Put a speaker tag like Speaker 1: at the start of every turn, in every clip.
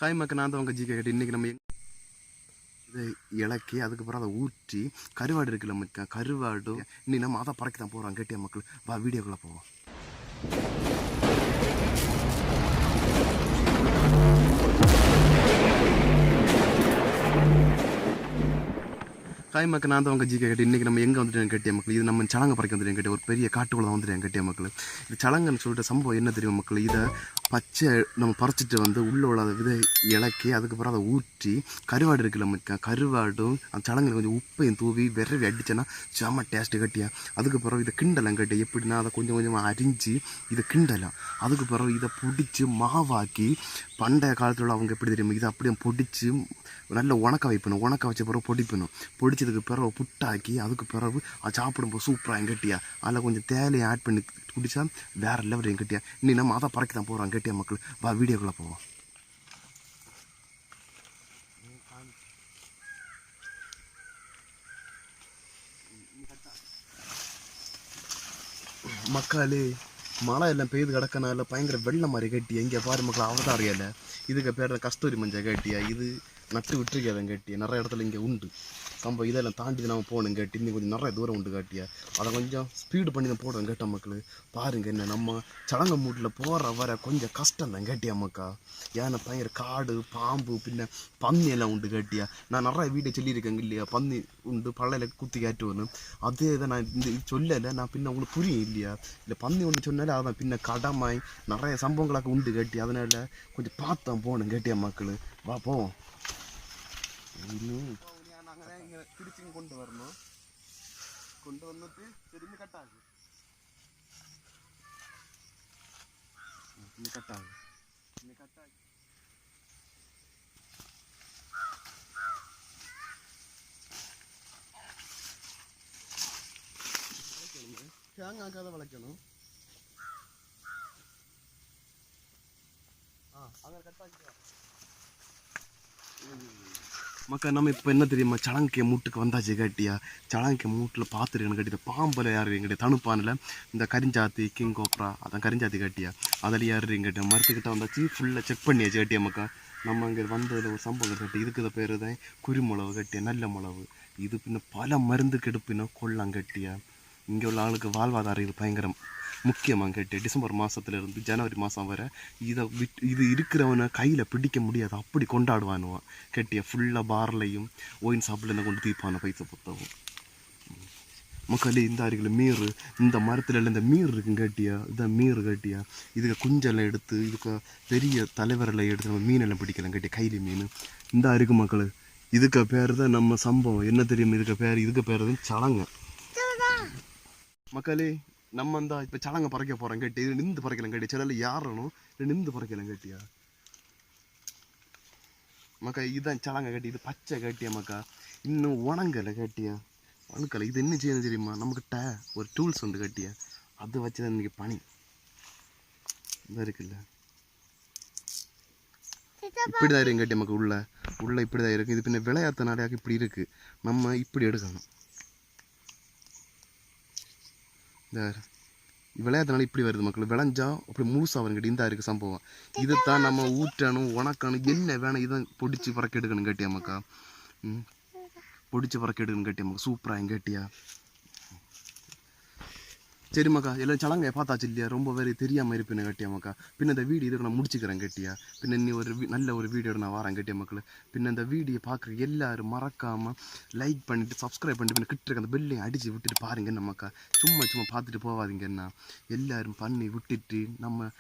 Speaker 1: Hi மக்கள், நான் தான் உங்கள் ஜிகே கேட்டு. இன்றைக்கி நம்ம இதை இலக்கி அதுக்கப்புறம் அதை ஊற்றி கருவாடு இருக்குல்ல மக்கா, கருவாடு இன்னைக்கு நம்ம அதை பறக்க தான் போகிறோம். கேட்டியா மக்கள், வா வீடியோக்குள்ளே போவோம். ஹாய் மக்கள், நான் தான் உங்கள் ஜிகே கேட்டு. இன்றைக்கி நம்ம எங்கே வந்துட்டேன் கேட்டியா மக்கள், இது நம்ம சலங்கை பறக்க வந்துட்டேன் கேட்டியா. ஒரு பெரிய காட்டுக்குள்ள தான் வந்துட்டேன் கேட்டியா மக்கள். இது சலங்கன்னு சொல்லிட்டு சம்பவம் என்ன தெரியும் மக்கள், இதை பச்சை நம்ம பறிச்சிட்டு வந்து உள்ளே உள்ள விதை இலக்கி அதுக்கப்புறம் அதை ஊற்றி கருவாடு இருக்குல்ல மக்கா, கருவாடும் அந்த சலங்கில் கொஞ்சம் உப்பையும் தூவி விரவி அடிச்சேன்னா செம்ம டேஸ்ட்டு கட்டியா. அதுக்கப்புறம் இதை கிண்டலாம் கட்டியா. எப்படின்னா அதை கொஞ்சம் கொஞ்சமாக அரிஞ்சு இதை கிண்டலாம். அதுக்கப்புறம் இதை பிடிச்சி மாவாக்கி, பண்டைய காலத்தில் அவங்க எப்படி தெரியுமா, இதை அப்படியே பொடிச்சு நல்ல உணக்க வைப்பணும். உணக்க வச்ச பிறகு பொடிப்பணும். பொடிச்சதுக்கு பிறகு புட்டாக்கி அதுக்கு பிறகு அது சாப்பிடும்போது சூப்பராக எங்கட்டியா. அதில் கொஞ்சம் தேலையை ஆட் பண்ணி குடித்தா வேறு லெவல் எங்கட்டியா. இன்னைக்கு நம்ம அதை பறக்க தான் போகிறோம் கேட்டியா மக்கள். வா வீடியோக்குள்ளே போவோம். மக்களே, மழை எல்லாம் பெய்து கிடக்கனால பயங்கர வெள்ளம் மாதிரி கட்டியா. இங்கே பாரு மக்கள், அவதாரியால இதுக்கு பேர் கஸ்தூரி மஞ்சள் கட்டியா. இது நட்டு விட்டுருக்காதான் கட்டியா. நிறைய இடத்துல இங்கே உண்டு சம்பவம். இதெல்லாம் தாண்டி நம்ம போகணும் கேட்டி. இன்னும் கொஞ்சம் நிறைய தூரம் உண்டு காட்டியா. அதை கொஞ்சம் ஸ்பீடு பண்ணி தான் போடுறோம் கேட்ட மக்கள். பாருங்க, என்ன நம்ம சலங்க மூட்டில் போகிற வர கொஞ்சம் கஷ்டம் தான் கேட்டியா மக்கா. ஏன்னா பயங்கர காடு, பாம்பு, பின்ன பன்னி எல்லாம் உண்டு கேட்டியா. நான் நிறைய வீட்டை சொல்லியிருக்கேங்க இல்லையா, பன்னி உண்டு பள்ளையில் குத்தி காட்டுவேன்னு. அதே இதை நான் இந்த சொல்லலை, நான் பின்ன உங்களுக்கு புரியும் இல்லையா. இல்லை பன்னி ஒன்று சொன்னாலே அதான் பின்ன கடமாய் நிறைய சம்பவங்களாக உண்டு கேட்டி. அதனால கொஞ்சம் பார்த்தான் போகணும் கேட்டியா மக்கள். வா போவோம். இன்னும் நாங்கள் இங்கே பிடிச்சிங்க கொண்டு வரணும். கொண்டு வந்துட்டு திரும்பி கட்டாகு. இன்னும் கட்டாகு. இன்னும் கட்டாகு. தேங்காய்க்காத வளைக்கணும். அங்கே கட்டாச்சு மக்கா. நம்ம இப்போ என்ன தெரியுமா, சலங்கை மூட்டுக்கு வந்தாச்சு கேட்டியா. சலங்கை மூட்டில் பார்த்துருக்கேன்னு கேட்டியா. பாம்பில் யார் எங்கிட்ட தனுப்பானில் இந்த கரிஞ்சாத்தி, கிங் கோப்ரா, அதான் கரிஞ்சாத்தி கேட்டியா. அதில் யார் எங்கிட்ட மரத்துக்கிட்ட வந்தாச்சு. ஃபுல்லாக செக் பண்ணியாச்சு கேட்டியா மக்கா. நம்ம இங்கே வந்ததில் ஒரு சம்பவம் கட்டி. இதுக்கு பேர் தான் குருமிளவு கட்டியா, நல்ல மிளவு. இது பின்ன பல மருந்து கெடுப்பின கொள்ளம் கட்டியா. இங்கே உள்ள ஆளுக்கு வாழ்வாதாரம் இது பயங்கரம் முக்கியமாக கேட்டு. டிசம்பர் மாதத்துலேருந்து ஜனவரி மாதம் வரை இது இருக்கிறவனை கையில் பிடிக்க முடியாது, அப்படி கொண்டாடுவானுவான் கேட்டியா. ஃபுல்லாக பார்லையும் ஒயின் ஷாப்பில் கொண்டு தீர்ப்பான பைசா புத்தகம் மக்களே. இந்த அருகில் மீர், இந்த மரத்துல இந்த மீர் இருக்குன்னு கேட்டியா. இதான் மீர் கேட்டியா. இதுக்கு குஞ்செல்லாம் எடுத்து இதுக்கு பெரிய தலைவரெல்லாம் எடுத்து நம்ம மீனெல்லாம் பிடிக்கலாம் கேட்டியா, கையில் மீன். இந்த அருக்கு மக்கள், இதுக்கு பேர் தான் நம்ம சம்பவம் என்ன தெரியும். இதுக்கு பேர் தான் சலங்க மக்களே. நம்ம தான் இப்போ சலங்கை பறக்க போகிறோம் கேட்டி. இது நின்று பறக்கலாம் கேட்டியா. சில யாரணும் நின்று பறக்கலாம் கேட்டியா மக்கா. இதுதான் சலங்கை கேட்டி. இது பச்சை கேட்டியா மக்கா. இன்னும் உணங்கலை கேட்டியா, வழுக்கலை. இது என்ன செய்யணும் தெரியுமா, நமக்கிட்ட ஒரு டூல்ஸ் உண்டு கேட்டியா. அதை வச்சு தான் இன்றைக்கி பனி இதாக இருக்குல்ல. இப்படி தான் இருக்கும் கேட்டியா மக்கா. உள்ள இப்படி தான் இருக்குது. இது பின்ன விளையாட்டு நாளையாக இப்படி இருக்குது. நம்ம இப்படி எடுக்கணும். இந்த விளையாட்டுனால இப்படி வருது மக்கள். விளைஞ்சா அப்படி முழுசாக வரும் கேட்டி. இந்த இருக்குது சம்பவம். இதைத்தான் நம்ம ஊற்றணும், உணக்கணும், என்ன வேணும். இதை பொடிச்சு பறக்க எடுக்கணும் கேட்டியா மக்கா. பொடிச்சு பறக்க எடுக்கணும் கேட்டியா மக்கா. சூப்பராக கேட்டியா. சரி மக்கா, எல்லாம் சலங்கையை பார்த்தாச்சு இல்லையா. ரொம்ப பேர் தெரியாமல் இருப்பேன்னு கேட்டியா மக்கா. பின்ன இந்த வீடியோ இதுக்கு நான் முடிச்சுக்கிறேன் கேட்டியா. பின்ன இன்னி நல்ல ஒரு வீடியோட நான் வரேன் கேட்டியா மக்கள். பின்ன இந்த வீடியோ பார்க்குற எல்லாரும் மறக்காமல் லைக் பண்ணிவிட்டு சப்ஸ்கிரைப் பண்ணிட்டு பின்ன கிட்ட இருக்க அந்த பெல்லையும் அடித்து விட்டுட்டு பாருங்க என்ன மக்கா. சும்மா பார்த்துட்டு போகாதீங்க என்ன. எல்லோரும் பண்ணி விட்டுட்டு நம்ம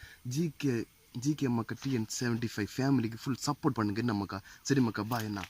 Speaker 1: ஜிகே மக்கா TN75 ஃபேமிலிக்கு ஃபுல் சப்போர்ட் பண்ணுங்க என்ன மக்கா. சரி மக்கா, பாய் என்ன.